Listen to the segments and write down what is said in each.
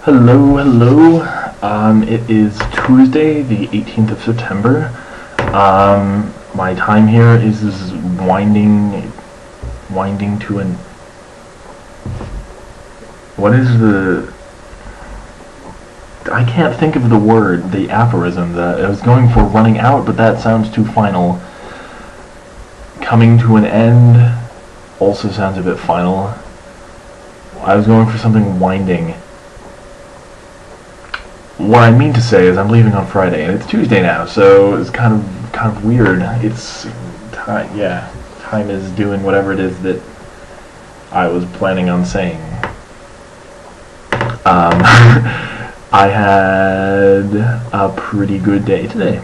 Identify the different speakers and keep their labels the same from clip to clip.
Speaker 1: Hello, hello. It is Tuesday, the 18th of September. My time here is winding to an... What is the... I can't think of the word, the aphorism that I was going for running out, but that sounds too final. Coming to an end also sounds a bit final. I was going for something winding. What I mean to say is I'm leaving on Friday, and it's Tuesday now, so it's kind of weird. It's time, yeah. Time is doing whatever it is that I was planning on saying. I had a pretty good day today.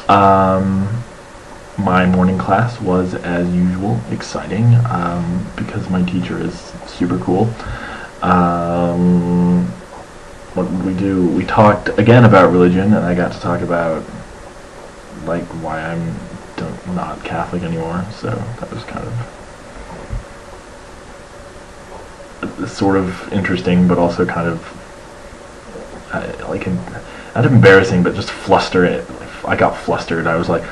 Speaker 1: My morning class was, as usual, exciting, because my teacher is super cool. What did we do? We talked again about religion, and I got to talk about like why I'm not Catholic anymore. So that was kind of sort of interesting, but also kind of not embarrassing, but just flustered. I got flustered. I was like,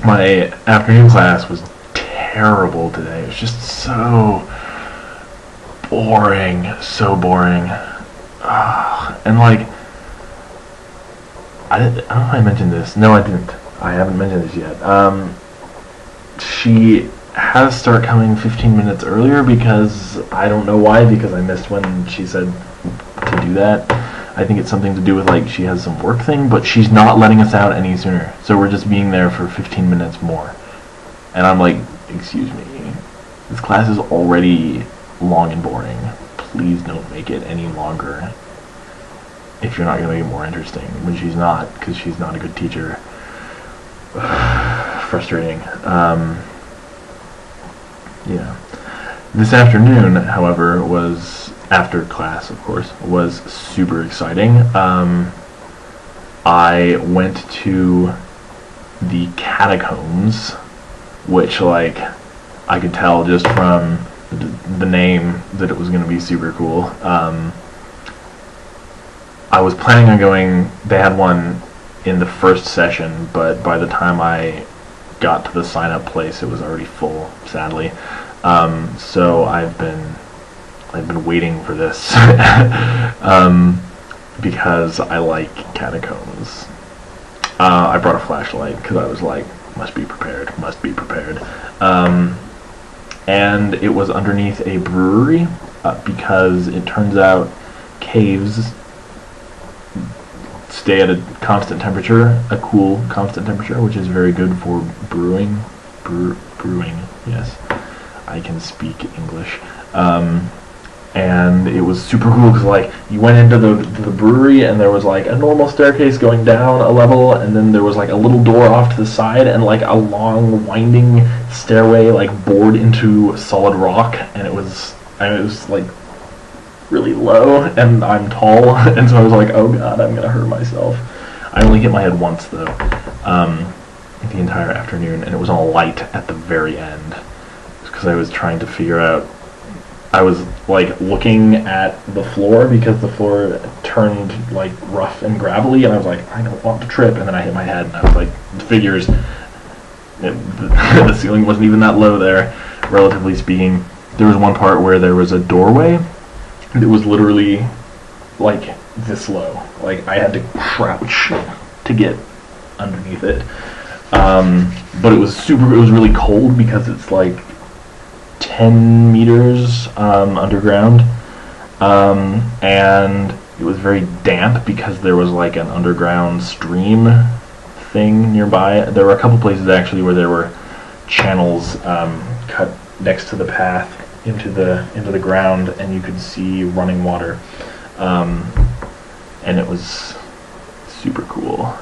Speaker 1: my afternoon class was terrible today. It was just so boring, and like, I don't know if I mentioned this. No, I didn't. I haven't mentioned this yet. She had to start coming 15 minutes earlier because I don't know why, because I missed when she said to do that. I think it's something to do with like she has some work thing, but she's not letting us out any sooner. So we're just being there for 15 minutes more. And I'm like, excuse me, this class is already long and boring. Please don't make it any longer if you're not going to make it more interesting. When she's not, because she's not a good teacher. Frustrating. Yeah. This afternoon, however, was, after class, of course, was super exciting. I went to the Catacombs, which, like, I could tell just from the name that it was going to be super cool. I was planning on going, they had one in the first session, but by the time I got to the sign-up place, it was already full, sadly. So I've been waiting for this, because I like Catacombs. I brought a flashlight because I was like, must be prepared. And it was underneath a brewery, because it turns out caves stay at a constant temperature, a cool constant temperature, which is very good for brewing. Brewing, yes. I can speak English. And it was super cool because, like, you went into the brewery and there was like a normal staircase going down a level, and then there was like a little door off to the side and like a long winding stairway like bored into solid rock, and it was like really low, and I'm tall, and so I was like, oh god, I'm gonna hurt myself. I only hit my head once though, the entire afternoon, and it was all light at the very end because I was trying to figure out. I was like looking at the floor because the floor turned like rough and gravelly, and I was like, I don't want to trip, and then I hit my head, and I was like, figures. The ceiling wasn't even that low there, relatively speaking. There was one part where there was a doorway that was literally like this low. Like I had to crouch to get underneath it. But it was really cold because it's like 10 meters underground, and it was very damp because there was like an underground stream thing nearby. There were a couple places actually where there were channels cut next to the path into the ground, and you could see running water, and it was super cool.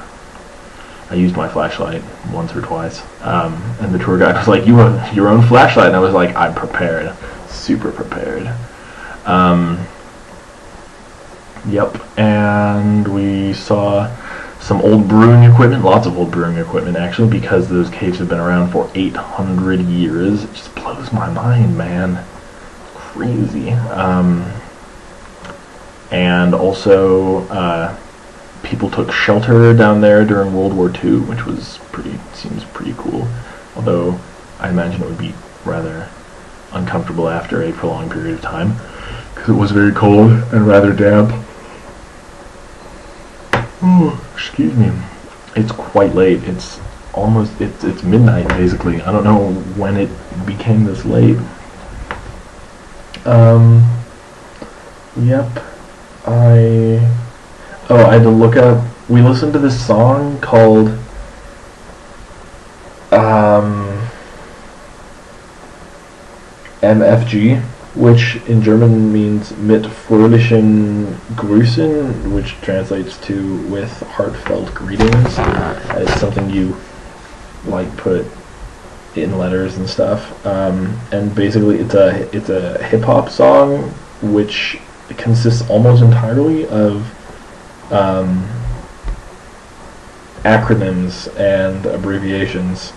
Speaker 1: I used my flashlight once or twice, and the tour guide was like, "You have your own flashlight," and I was like, "I'm prepared, super prepared." Yep, and we saw some old brewing equipment, lots of old brewing equipment actually, because those caves have been around for 800 years. It just blows my mind, man. Crazy. And also, people took shelter down there during World War II, which seems pretty cool. Although I imagine it would be rather uncomfortable after a prolonged period of time, because it was very cold and rather damp. Oh, excuse me. It's quite late. It's midnight basically. I don't know when it became this late. Yep. I had to look up. We listened to this song called MFG, which in German means mit fröhlichen Grüßen, which translates to with heartfelt greetings. It's something you like put in letters and stuff. And basically it's a hip hop song which consists almost entirely of acronyms and abbreviations.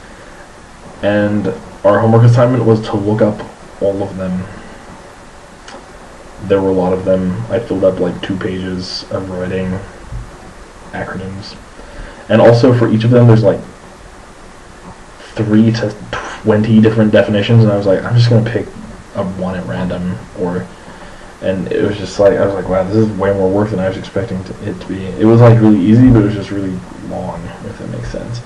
Speaker 1: And our homework assignment was to look up all of them. There were a lot of them. I filled up like 2 pages of writing acronyms. And also for each of them there's like 3 to 20 different definitions, and I was like, I'm just going to pick one at random, and it was just like, I was like, wow, this is way more work than I was expecting it to be. It was like really easy, but it was just really long, if that makes sense.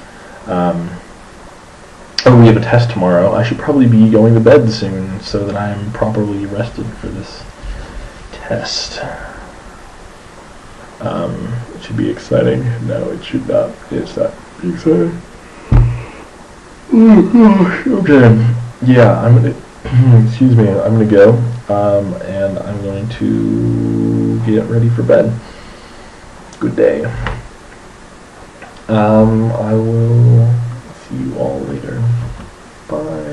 Speaker 1: Oh, we have a test tomorrow. I should probably be going to bed soon so that I am properly rested for this test. It should be exciting. No, it should not. It's not be exciting. Okay. Yeah, I'm gonna. Excuse me. I'm gonna go. And I'm going to get ready for bed. Good day. I will see you all later. Bye.